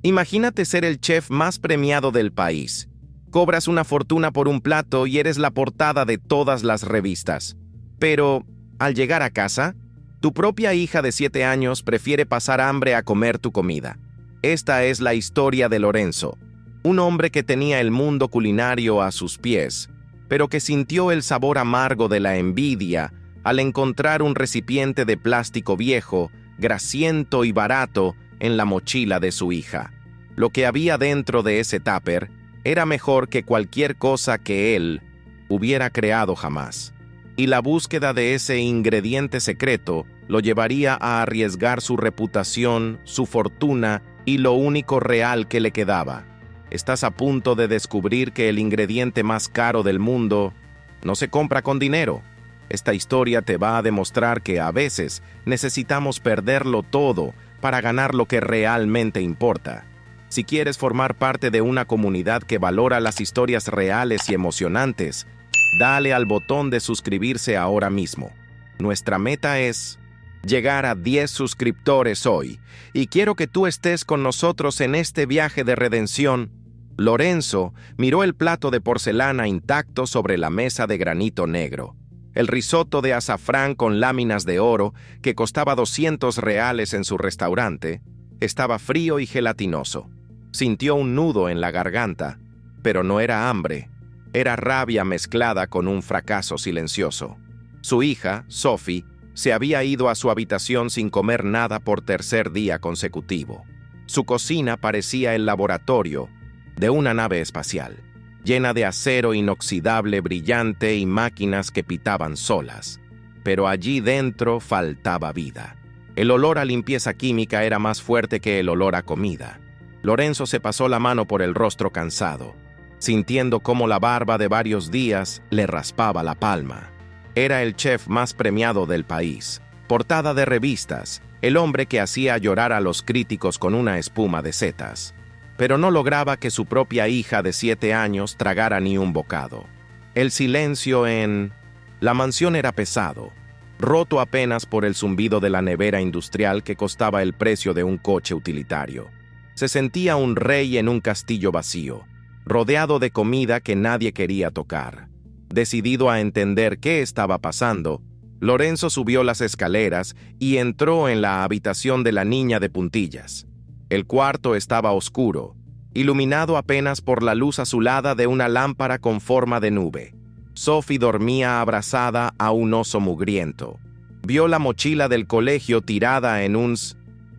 Imagínate ser el chef más premiado del país. Cobras una fortuna por un plato y eres la portada de todas las revistas. Pero, al llegar a casa, tu propia hija de 7 años prefiere pasar hambre a comer tu comida. Esta es la historia de Lorenzo, un hombre que tenía el mundo culinario a sus pies, pero que sintió el sabor amargo de la envidia al encontrar un recipiente de plástico viejo, grasiento y barato en la mochila de su hija. Lo que había dentro de ese tupper era mejor que cualquier cosa que él hubiera creado jamás. Y la búsqueda de ese ingrediente secreto lo llevaría a arriesgar su reputación, su fortuna y lo único real que le quedaba. Estás a punto de descubrir que el ingrediente más caro del mundo no se compra con dinero. Esta historia te va a demostrar que a veces necesitamos perderlo todo para ganar lo que realmente importa. Si quieres formar parte de una comunidad que valora las historias reales y emocionantes, dale al botón de suscribirse ahora mismo. Nuestra meta es llegar a 10 suscriptores hoy, y quiero que tú estés con nosotros en este viaje de redención. Lorenzo miró el plato de porcelana intacto sobre la mesa de granito negro. El risotto de azafrán con láminas de oro, que costaba 200 reales en su restaurante, estaba frío y gelatinoso. Sintió un nudo en la garganta, pero no era hambre, era rabia mezclada con un fracaso silencioso. Su hija, Sophie, se había ido a su habitación sin comer nada por tercer día consecutivo. Su cocina parecía el laboratorio de una nave espacial, llena de acero inoxidable brillante y máquinas que pitaban solas. Pero allí dentro faltaba vida. El olor a limpieza química era más fuerte que el olor a comida. Lorenzo se pasó la mano por el rostro cansado, sintiendo cómo la barba de varios días le raspaba la palma. Era el chef más premiado del país, portada de revistas, el hombre que hacía llorar a los críticos con una espuma de setas. Pero no lograba que su propia hija de 7 años tragara ni un bocado. El silencio en la mansión era pesado, roto apenas por el zumbido de la nevera industrial que costaba el precio de un coche utilitario. Se sentía un rey en un castillo vacío, rodeado de comida que nadie quería tocar. Decidido a entender qué estaba pasando, Lorenzo subió las escaleras y entró en la habitación de la niña de puntillas. El cuarto estaba oscuro, iluminado apenas por la luz azulada de una lámpara con forma de nube. Sophie dormía abrazada a un oso mugriento. Vio la mochila del colegio tirada en un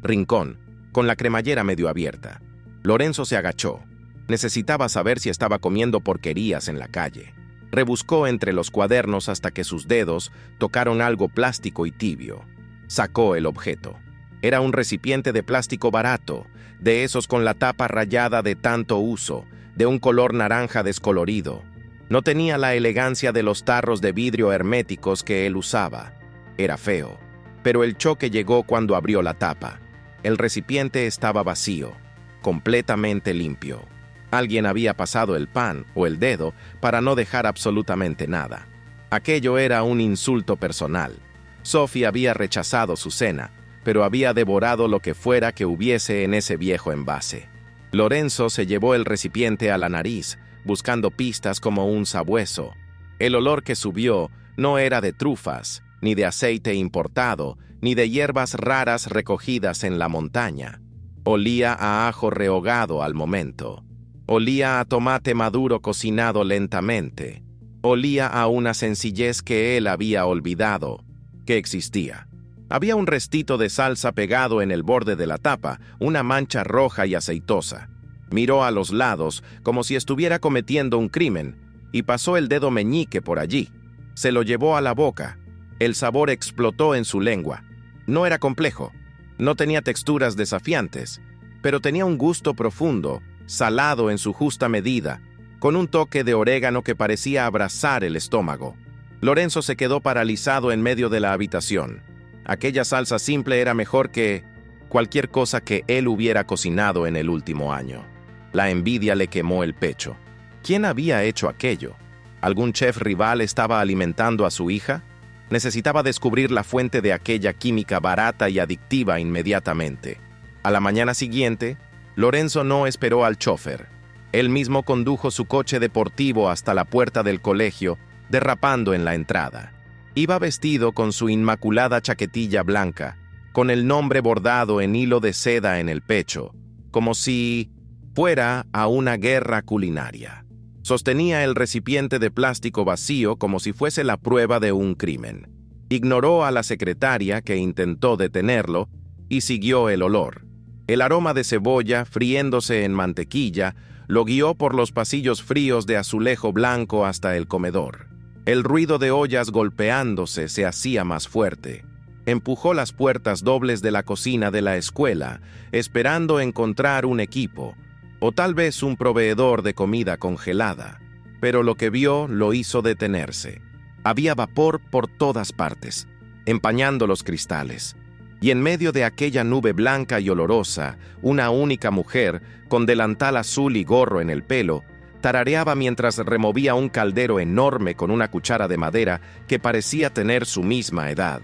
rincón, con la cremallera medio abierta. Lorenzo se agachó. Necesitaba saber si estaba comiendo porquerías en la calle. Rebuscó entre los cuadernos hasta que sus dedos tocaron algo plástico y tibio. Sacó el objeto. Era un recipiente de plástico barato, de esos con la tapa rayada de tanto uso, de un color naranja descolorido. No tenía la elegancia de los tarros de vidrio herméticos que él usaba. Era feo, pero el choque llegó cuando abrió la tapa. El recipiente estaba vacío, completamente limpio. Alguien había pasado el pan o el dedo para no dejar absolutamente nada. Aquello era un insulto personal. Sophie había rechazado su cena, pero había devorado lo que fuera que hubiese en ese viejo envase. Lorenzo se llevó el recipiente a la nariz, buscando pistas como un sabueso. El olor que subió no era de trufas, ni de aceite importado, ni de hierbas raras recogidas en la montaña. Olía a ajo rehogado al momento. Olía a tomate maduro cocinado lentamente. Olía a una sencillez que él había olvidado que existía. Había un restito de salsa pegado en el borde de la tapa, una mancha roja y aceitosa. Miró a los lados como si estuviera cometiendo un crimen y pasó el dedo meñique por allí. Se lo llevó a la boca. El sabor explotó en su lengua. No era complejo. No tenía texturas desafiantes, pero tenía un gusto profundo, salado en su justa medida, con un toque de orégano que parecía abrazar el estómago. Lorenzo se quedó paralizado en medio de la habitación. Aquella salsa simple era mejor que cualquier cosa que él hubiera cocinado en el último año. La envidia le quemó el pecho. ¿Quién había hecho aquello? ¿Algún chef rival estaba alimentando a su hija? Necesitaba descubrir la fuente de aquella química barata y adictiva inmediatamente. A la mañana siguiente, Lorenzo no esperó al chofer. Él mismo condujo su coche deportivo hasta la puerta del colegio, derrapando en la entrada. Iba vestido con su inmaculada chaquetilla blanca, con el nombre bordado en hilo de seda en el pecho, como si fuera a una guerra culinaria. Sostenía el recipiente de plástico vacío como si fuese la prueba de un crimen. Ignoró a la secretaria que intentó detenerlo y siguió el olor. El aroma de cebolla, friéndose en mantequilla, lo guió por los pasillos fríos de azulejo blanco hasta el comedor. El ruido de ollas golpeándose se hacía más fuerte. Empujó las puertas dobles de la cocina de la escuela, esperando encontrar un equipo, o tal vez un proveedor de comida congelada. Pero lo que vio lo hizo detenerse. Había vapor por todas partes, empañando los cristales. Y en medio de aquella nube blanca y olorosa, una única mujer, con delantal azul y gorro en el pelo, tarareaba mientras removía un caldero enorme con una cuchara de madera que parecía tener su misma edad.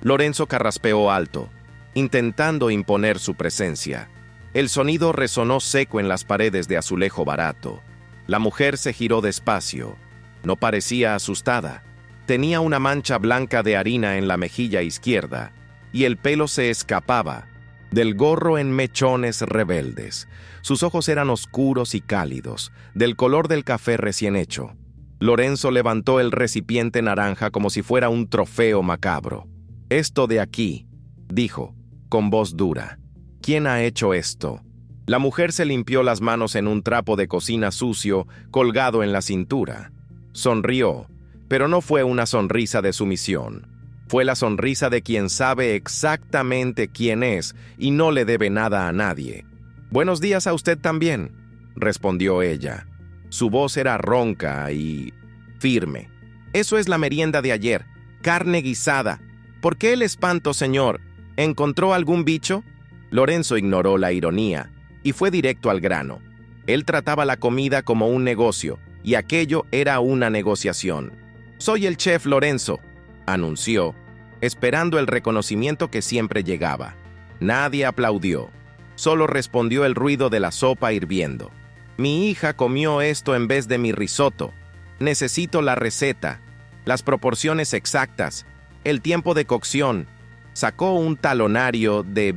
Lorenzo carraspeó alto, intentando imponer su presencia. El sonido resonó seco en las paredes de azulejo barato. La mujer se giró despacio. No parecía asustada. Tenía una mancha blanca de harina en la mejilla izquierda, y el pelo se escapaba del gorro en mechones rebeldes. Sus ojos eran oscuros y cálidos, del color del café recién hecho. Lorenzo levantó el recipiente naranja como si fuera un trofeo macabro. «Esto de aquí», dijo, con voz dura. «¿Quién ha hecho esto?» La mujer se limpió las manos en un trapo de cocina sucio colgado en la cintura. Sonrió, pero no fue una sonrisa de sumisión. Fue la sonrisa de quien sabe exactamente quién es y no le debe nada a nadie. «Buenos días a usted también», respondió ella. Su voz era ronca y firme. «Eso es la merienda de ayer, carne guisada. ¿Por qué el espanto, señor? ¿Encontró algún bicho?» Lorenzo ignoró la ironía y fue directo al grano. Él trataba la comida como un negocio, y aquello era una negociación. «Soy el chef Lorenzo», anunció, esperando el reconocimiento que siempre llegaba. Nadie aplaudió. Solo respondió el ruido de la sopa hirviendo. «Mi hija comió esto en vez de mi risotto. Necesito la receta, las proporciones exactas, el tiempo de cocción». Sacó un talonario de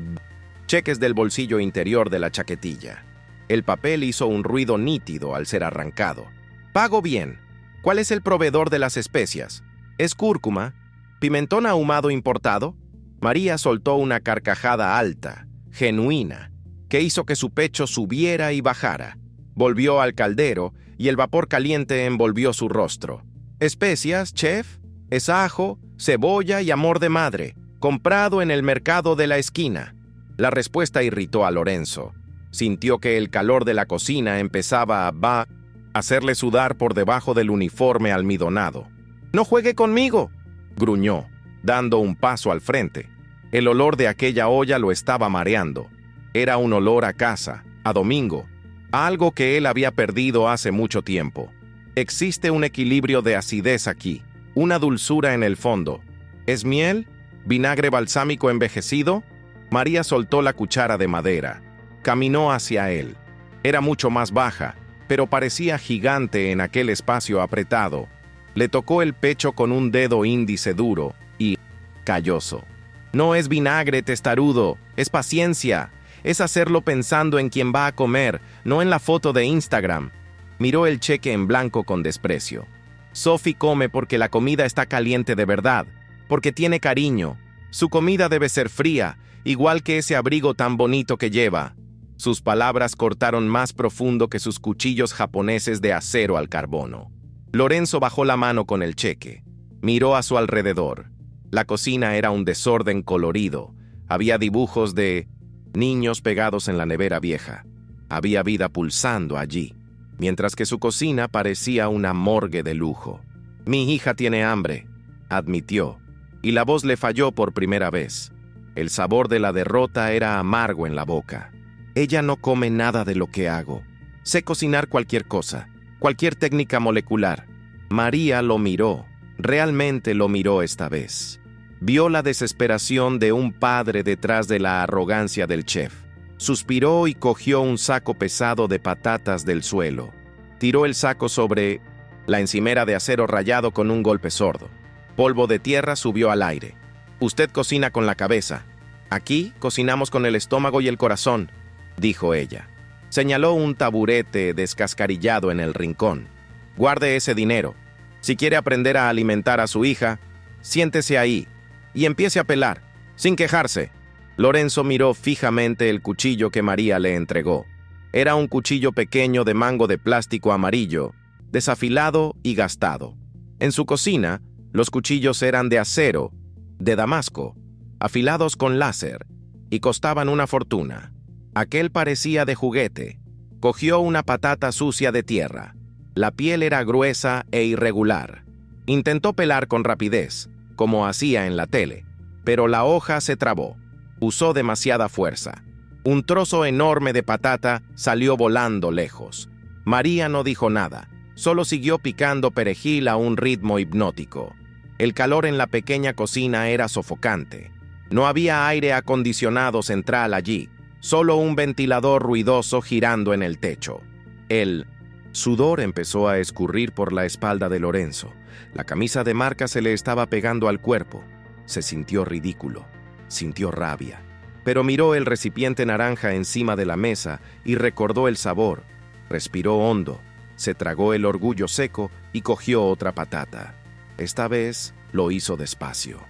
cheques del bolsillo interior de la chaquetilla. El papel hizo un ruido nítido al ser arrancado. «Pago bien. ¿Cuál es el proveedor de las especias? ¿Es cúrcuma? ¿Pimentón ahumado importado?» María soltó una carcajada alta, genuina, que hizo que su pecho subiera y bajara. Volvió al caldero y el vapor caliente envolvió su rostro. «¿Especias, chef? Es ajo, cebolla y amor de madre, comprado en el mercado de la esquina». La respuesta irritó a Lorenzo. Sintió que el calor de la cocina empezaba a hacerle sudar por debajo del uniforme almidonado. «¡No juegue conmigo!», gruñó, dando un paso al frente. El olor de aquella olla lo estaba mareando. Era un olor a casa, a domingo, a algo que él había perdido hace mucho tiempo. Existe un equilibrio de acidez aquí, una dulzura en el fondo. ¿Es miel? ¿Vinagre balsámico envejecido? María soltó la cuchara de madera. Caminó hacia él. Era mucho más baja, pero parecía gigante en aquel espacio apretado. Le tocó el pecho con un dedo índice duro y calloso. «No es vinagre, testarudo, es paciencia. Es hacerlo pensando en quién va a comer, no en la foto de Instagram». Miró el cheque en blanco con desprecio. «Sophie come porque la comida está caliente de verdad, porque tiene cariño. Su comida debe ser fría, igual que ese abrigo tan bonito que lleva». Sus palabras cortaron más profundo que sus cuchillos japoneses de acero al carbono. Lorenzo bajó la mano con el cheque. Miró a su alrededor. La cocina era un desorden colorido. Había dibujos de niños pegados en la nevera vieja. Había vida pulsando allí, mientras que su cocina parecía una morgue de lujo. «Mi hija tiene hambre», admitió, y la voz le falló por primera vez. El sabor de la derrota era amargo en la boca. «Ella no come nada de lo que hago. Sé cocinar cualquier cosa, cualquier técnica molecular». María lo miró, realmente lo miró esta vez. Vio la desesperación de un padre detrás de la arrogancia del chef. Suspiró y cogió un saco pesado de patatas del suelo. Tiró el saco sobre la encimera de acero rayado con un golpe sordo. Polvo de tierra subió al aire. «Usted cocina con la cabeza. Aquí cocinamos con el estómago y el corazón», dijo ella. Señaló un taburete descascarillado en el rincón. «Guarde ese dinero. Si quiere aprender a alimentar a su hija, siéntese ahí y empiece a pelar, sin quejarse». Lorenzo miró fijamente el cuchillo que María le entregó. Era un cuchillo pequeño de mango de plástico amarillo, desafilado y gastado. En su cocina, los cuchillos eran de acero, de Damasco, afilados con láser, y costaban una fortuna. Aquel parecía de juguete. Cogió una patata sucia de tierra. La piel era gruesa e irregular. Intentó pelar con rapidez, como hacía en la tele, pero la hoja se trabó. Usó demasiada fuerza. Un trozo enorme de patata salió volando lejos. María no dijo nada, solo siguió picando perejil a un ritmo hipnótico. El calor en la pequeña cocina era sofocante. No había aire acondicionado central allí, solo un ventilador ruidoso girando en el techo. El sudor empezó a escurrir por la espalda de Lorenzo. La camisa de marca se le estaba pegando al cuerpo. Se sintió ridículo. Sintió rabia, pero miró el recipiente naranja encima de la mesa y recordó el sabor. Respiró hondo, se tragó el orgullo seco y cogió otra patata. Esta vez lo hizo despacio.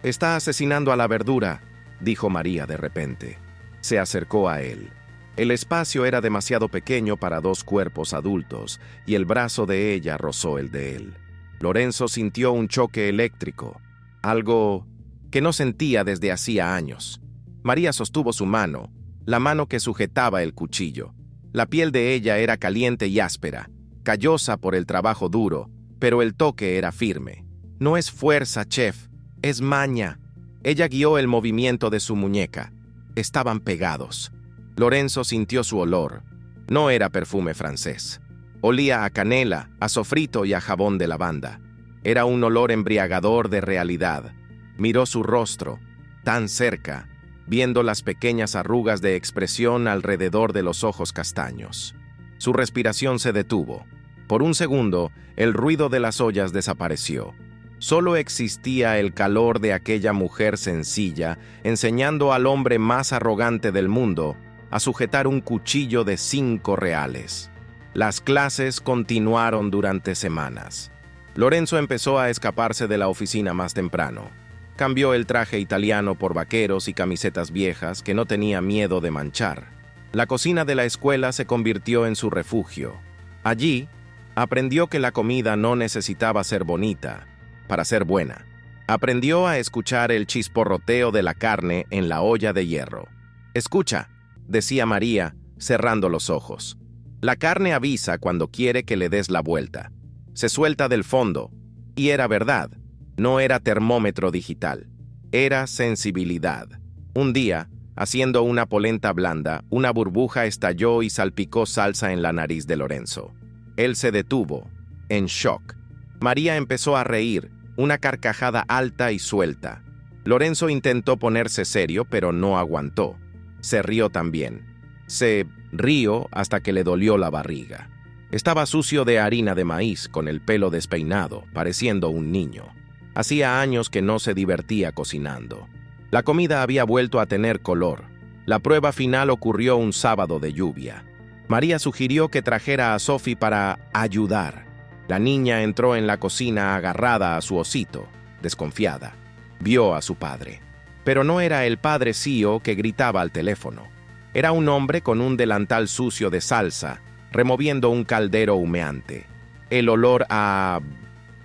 «Está asesinando a la verdura», dijo María de repente. Se acercó a él. El espacio era demasiado pequeño para dos cuerpos adultos y el brazo de ella rozó el de él. Lorenzo sintió un choque eléctrico, algo que no sentía desde hacía años. María sostuvo su mano, la mano que sujetaba el cuchillo. La piel de ella era caliente y áspera, callosa por el trabajo duro, pero el toque era firme. «No es fuerza, chef, es maña». Ella guió el movimiento de su muñeca. Estaban pegados. Lorenzo sintió su olor. No era perfume francés. Olía a canela, a sofrito y a jabón de lavanda. Era un olor embriagador de realidad. Miró su rostro, tan cerca, viendo las pequeñas arrugas de expresión alrededor de los ojos castaños. Su respiración se detuvo. Por un segundo, el ruido de las ollas desapareció. Solo existía el calor de aquella mujer sencilla, enseñando al hombre más arrogante del mundo a sujetar un cuchillo de 5 reales. Las clases continuaron durante semanas. Lorenzo empezó a escaparse de la oficina más temprano. Cambió el traje italiano por vaqueros y camisetas viejas que no tenía miedo de manchar. La cocina de la escuela se convirtió en su refugio. Allí, aprendió que la comida no necesitaba ser bonita para ser buena. Aprendió a escuchar el chisporroteo de la carne en la olla de hierro. «Escucha», decía María, cerrando los ojos. «La carne avisa cuando quiere que le des la vuelta. Se suelta del fondo». Y era verdad. No era termómetro digital, era sensibilidad. Un día, haciendo una polenta blanda, una burbuja estalló y salpicó salsa en la nariz de Lorenzo. Él se detuvo, en shock. María empezó a reír, una carcajada alta y suelta. Lorenzo intentó ponerse serio, pero no aguantó. Se rió también. Se rió hasta que le dolió la barriga. Estaba sucio de harina de maíz, con el pelo despeinado, pareciendo un niño. Hacía años que no se divertía cocinando. La comida había vuelto a tener color. La prueba final ocurrió un sábado de lluvia. María sugirió que trajera a Sophie para ayudar. La niña entró en la cocina agarrada a su osito, desconfiada. Vio a su padre. Pero no era el padre CEO que gritaba al teléfono. Era un hombre con un delantal sucio de salsa, removiendo un caldero humeante. El olor a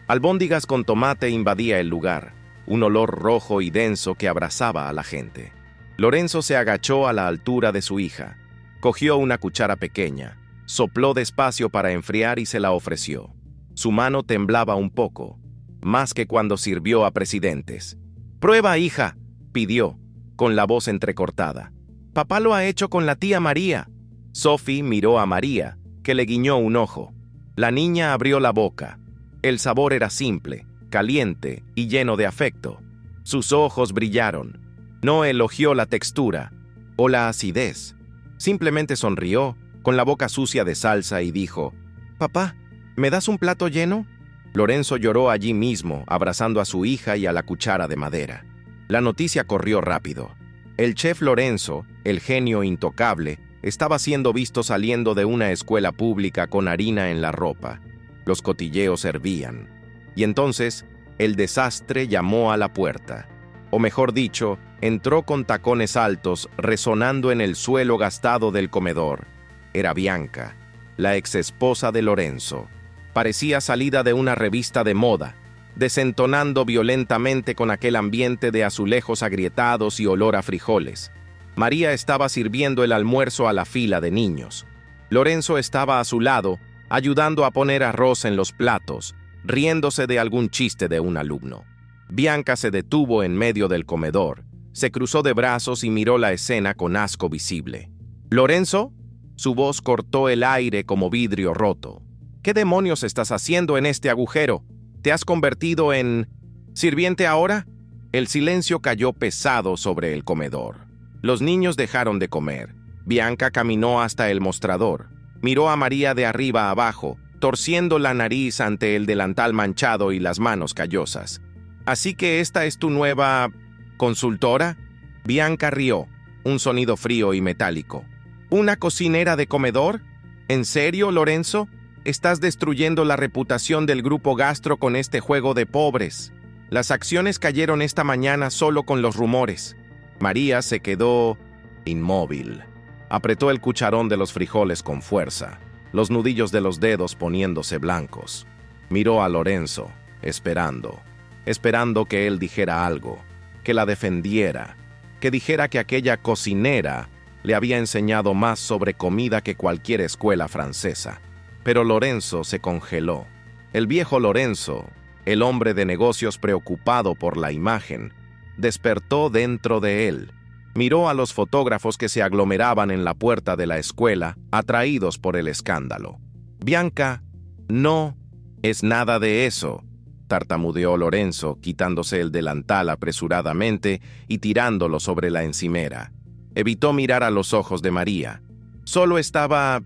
albóndigas con tomate invadía el lugar, un olor rojo y denso que abrazaba a la gente. Lorenzo se agachó a la altura de su hija, cogió una cuchara pequeña, sopló despacio para enfriar y se la ofreció. Su mano temblaba un poco, más que cuando sirvió a presidentes. «Prueba, hija», pidió, con la voz entrecortada. «Papá lo ha hecho con la tía María». Sophie miró a María, que le guiñó un ojo. La niña abrió la boca. El sabor era simple, caliente y lleno de afecto. Sus ojos brillaron. No elogió la textura o la acidez, Simplemente sonrió, con la boca sucia de salsa, y dijo: «Papá, ¿me das un plato lleno?». Lorenzo lloró allí mismo, abrazando a su hija y a la cuchara de madera. La noticia corrió rápido. El chef Lorenzo, el genio intocable, estaba siendo visto saliendo de una escuela pública con harina en la ropa. Los cotilleos hervían. Y entonces, el desastre llamó a la puerta. O mejor dicho, entró con tacones altos, resonando en el suelo gastado del comedor. Era Bianca, la exesposa de Lorenzo. Parecía salida de una revista de moda, desentonando violentamente con aquel ambiente de azulejos agrietados y olor a frijoles. María estaba sirviendo el almuerzo a la fila de niños. Lorenzo estaba a su lado, ayudando a poner arroz en los platos, riéndose de algún chiste de un alumno. Bianca se detuvo en medio del comedor, se cruzó de brazos y miró la escena con asco visible. «¿Lorenzo?». Su voz cortó el aire como vidrio roto. «¿Qué demonios estás haciendo en este agujero? ¿Te has convertido en sirviente ahora?». El silencio cayó pesado sobre el comedor. Los niños dejaron de comer. Bianca caminó hasta el mostrador. Miró a María de arriba a abajo, torciendo la nariz ante el delantal manchado y las manos callosas. «¿Así que esta es tu nueva consultora?». Bianca rió, un sonido frío y metálico. «¿Una cocinera de comedor? ¿En serio, Lorenzo? Estás destruyendo la reputación del grupo Gastro con este juego de pobres. Las acciones cayeron esta mañana solo con los rumores». María se quedó inmóvil. Apretó el cucharón de los frijoles con fuerza, los nudillos de los dedos poniéndose blancos. Miró a Lorenzo, esperando que él dijera algo, que la defendiera, que dijera que aquella cocinera le había enseñado más sobre comida que cualquier escuela francesa. Pero Lorenzo se congeló. El viejo Lorenzo, el hombre de negocios preocupado por la imagen, despertó dentro de él. Miró a los fotógrafos que se aglomeraban en la puerta de la escuela, atraídos por el escándalo. «Bianca, no es nada de eso», tartamudeó Lorenzo, quitándose el delantal apresuradamente y tirándolo sobre la encimera. Evitó mirar a los ojos de María. «Solo estaba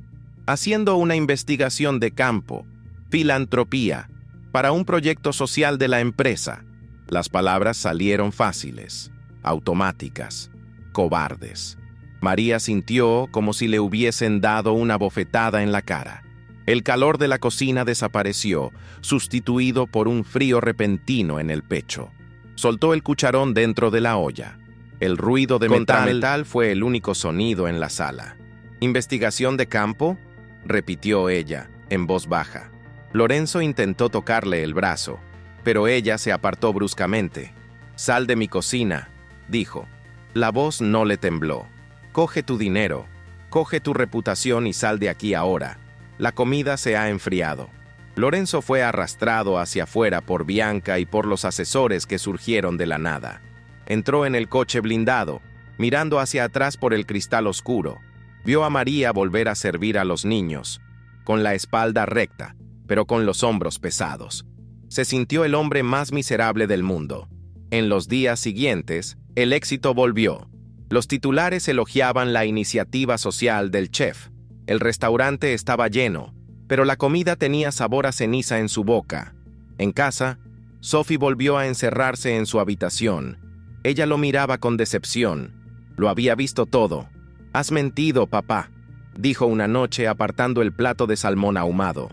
haciendo una investigación de campo, filantropía, para un proyecto social de la empresa». Las palabras salieron fáciles, automáticas, cobardes. María sintió como si le hubiesen dado una bofetada en la cara. El calor de la cocina desapareció, sustituido por un frío repentino en el pecho. Soltó el cucharón dentro de la olla. El ruido de metal fue el único sonido en la sala. «¿Investigación de campo?», repitió ella, en voz baja. Lorenzo intentó tocarle el brazo, pero ella se apartó bruscamente. «Sal de mi cocina», dijo. La voz no le tembló. «Coge tu dinero, coge tu reputación y sal de aquí ahora. La comida se ha enfriado». Lorenzo fue arrastrado hacia afuera por Bianca y por los asesores que surgieron de la nada. Entró en el coche blindado, mirando hacia atrás por el cristal oscuro. Vio a María volver a servir a los niños, con la espalda recta, pero con los hombros pesados. Se sintió el hombre más miserable del mundo. En los días siguientes, el éxito volvió. Los titulares elogiaban la iniciativa social del chef. El restaurante estaba lleno, pero la comida tenía sabor a ceniza en su boca. En casa, Sophie volvió a encerrarse en su habitación. Ella lo miraba con decepción. Lo había visto todo. «Has mentido, papá», dijo una noche apartando el plato de salmón ahumado.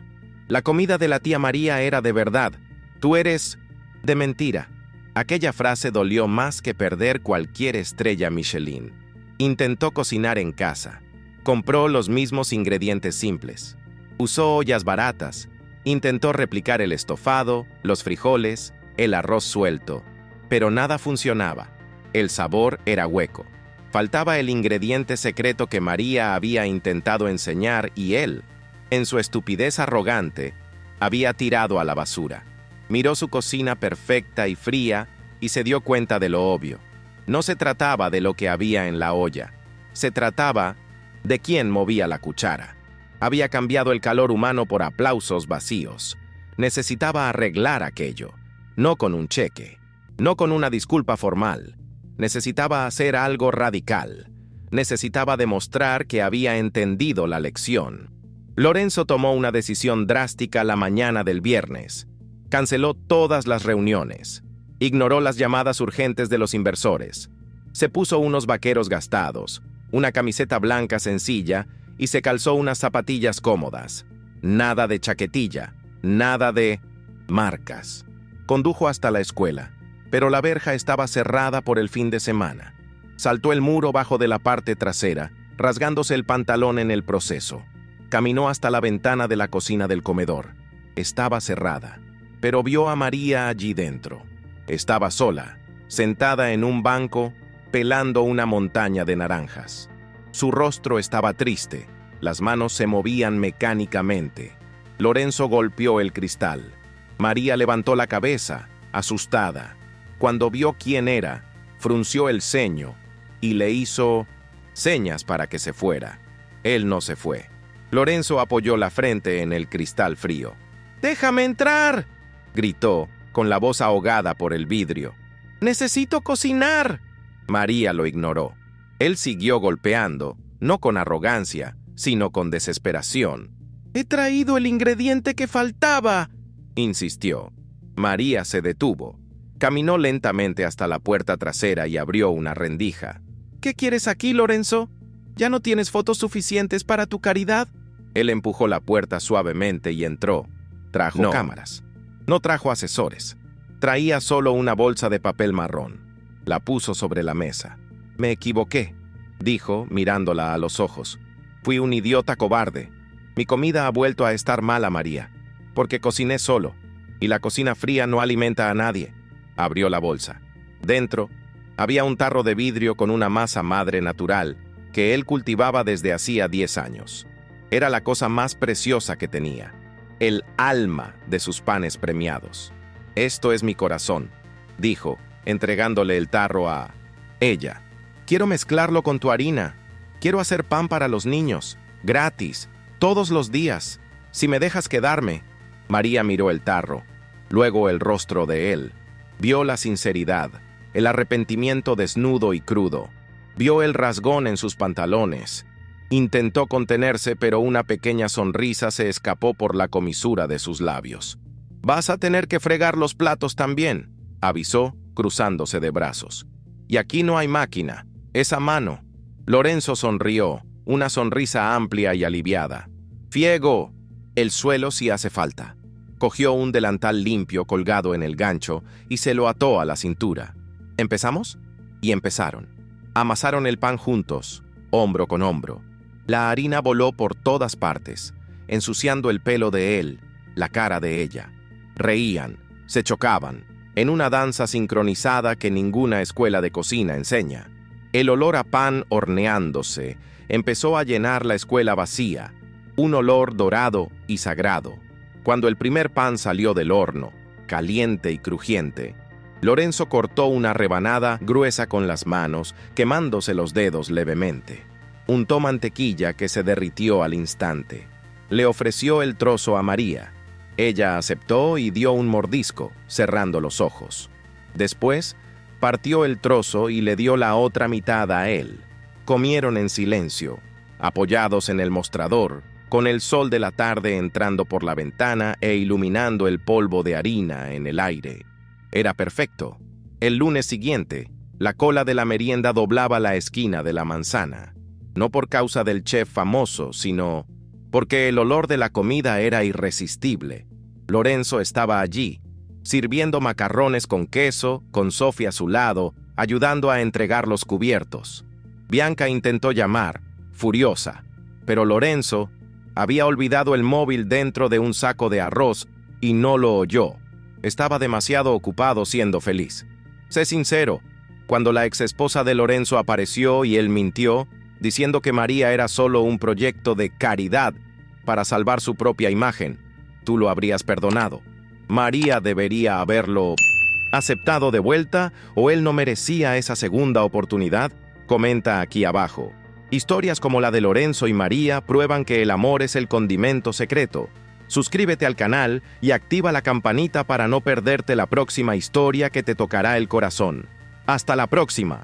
«La comida de la tía María era de verdad. Tú eres de mentira». Aquella frase dolió más que perder cualquier estrella Michelin. Intentó cocinar en casa. Compró los mismos ingredientes simples. Usó ollas baratas. Intentó replicar el estofado, los frijoles, el arroz suelto. Pero nada funcionaba. El sabor era hueco. Faltaba el ingrediente secreto que María había intentado enseñar y él, en su estupidez arrogante, había tirado a la basura. Miró su cocina perfecta y fría y se dio cuenta de lo obvio. No se trataba de lo que había en la olla. Se trataba de quién movía la cuchara. Había cambiado el calor humano por aplausos vacíos. Necesitaba arreglar aquello, no con un cheque, no con una disculpa formal. Necesitaba hacer algo radical. Necesitaba demostrar que había entendido la lección. Lorenzo tomó una decisión drástica la mañana del viernes. Canceló todas las reuniones. Ignoró las llamadas urgentes de los inversores. Se puso unos vaqueros gastados, una camiseta blanca sencilla y se calzó unas zapatillas cómodas. Nada de chaquetilla, nada de marcas. Condujo hasta la escuela, pero la verja estaba cerrada por el fin de semana. Saltó el muro bajo de la parte trasera, rasgándose el pantalón en el proceso. Caminó hasta la ventana de la cocina del comedor. Estaba cerrada, pero vio a María allí dentro. Estaba sola, sentada en un banco, pelando una montaña de naranjas. Su rostro estaba triste, las manos se movían mecánicamente. Lorenzo golpeó el cristal. María levantó la cabeza, asustada. Cuando vio quién era, frunció el ceño y le hizo señas para que se fuera. Él no se fue. Lorenzo apoyó la frente en el cristal frío. «¡Déjame entrar!», gritó, con la voz ahogada por el vidrio. «¡Necesito cocinar!». María lo ignoró. Él siguió golpeando, no con arrogancia, sino con desesperación. «¡He traído el ingrediente que faltaba!», insistió. María se detuvo. Caminó lentamente hasta la puerta trasera y abrió una rendija. «¿Qué quieres aquí, Lorenzo? ¿Ya no tienes fotos suficientes para tu caridad?». Él empujó la puerta suavemente y entró. Trajo cámaras. No trajo asesores. Traía solo una bolsa de papel marrón. La puso sobre la mesa. «Me equivoqué», dijo, mirándola a los ojos. «Fui un idiota cobarde. Mi comida ha vuelto a estar mala, María, porque cociné solo, y la cocina fría no alimenta a nadie». Abrió la bolsa. Dentro había un tarro de vidrio con una masa madre natural que él cultivaba desde hacía 10 años. Era la cosa más preciosa que tenía, el alma de sus panes premiados. «Esto es mi corazón», dijo, entregándole el tarro a ella. «Quiero mezclarlo con tu harina. Quiero hacer pan para los niños, gratis, todos los días, si me dejas quedarme». María miró el tarro, luego el rostro de él. Vio la sinceridad, el arrepentimiento desnudo y crudo. Vio el rasgón en sus pantalones. Intentó contenerse, pero una pequeña sonrisa se escapó por la comisura de sus labios. «Vas a tener que fregar los platos también», avisó, cruzándose de brazos. «Y aquí no hay máquina, es a mano». Lorenzo sonrió, una sonrisa amplia y aliviada. «Fiego el suelo si hace falta». Cogió un delantal limpio colgado en el gancho y se lo ató a la cintura. «¿Empezamos?». Y empezaron. Amasaron el pan juntos, hombro con hombro. La harina voló por todas partes, ensuciando el pelo de él, la cara de ella. Reían, se chocaban, en una danza sincronizada que ninguna escuela de cocina enseña. El olor a pan horneándose empezó a llenar la escuela vacía, un olor dorado y sagrado. Cuando el primer pan salió del horno, caliente y crujiente, Lorenzo cortó una rebanada gruesa con las manos, quemándose los dedos levemente. Untó mantequilla que se derritió al instante. Le ofreció el trozo a María. Ella aceptó y dio un mordisco, cerrando los ojos. Después, partió el trozo y le dio la otra mitad a él. Comieron en silencio, apoyados en el mostrador, con el sol de la tarde entrando por la ventana e iluminando el polvo de harina en el aire. Era perfecto. El lunes siguiente, la cola de la merienda doblaba la esquina de la manzana. No por causa del chef famoso, sino porque el olor de la comida era irresistible. Lorenzo estaba allí, sirviendo macarrones con queso, con Sofía a su lado, ayudando a entregar los cubiertos. Bianca intentó llamar, furiosa, pero Lorenzo había olvidado el móvil dentro de un saco de arroz y no lo oyó. Estaba demasiado ocupado siendo feliz. Sé sincero, cuando la exesposa de Lorenzo apareció y él mintió, diciendo que María era solo un proyecto de caridad para salvar su propia imagen, tú lo habrías perdonado. María debería haberlo aceptado de vuelta, o él no merecía esa segunda oportunidad. Comenta aquí abajo. Historias como la de Lorenzo y María prueban que el amor es el condimento secreto. Suscríbete al canal y activa la campanita para no perderte la próxima historia que te tocará el corazón. ¡Hasta la próxima!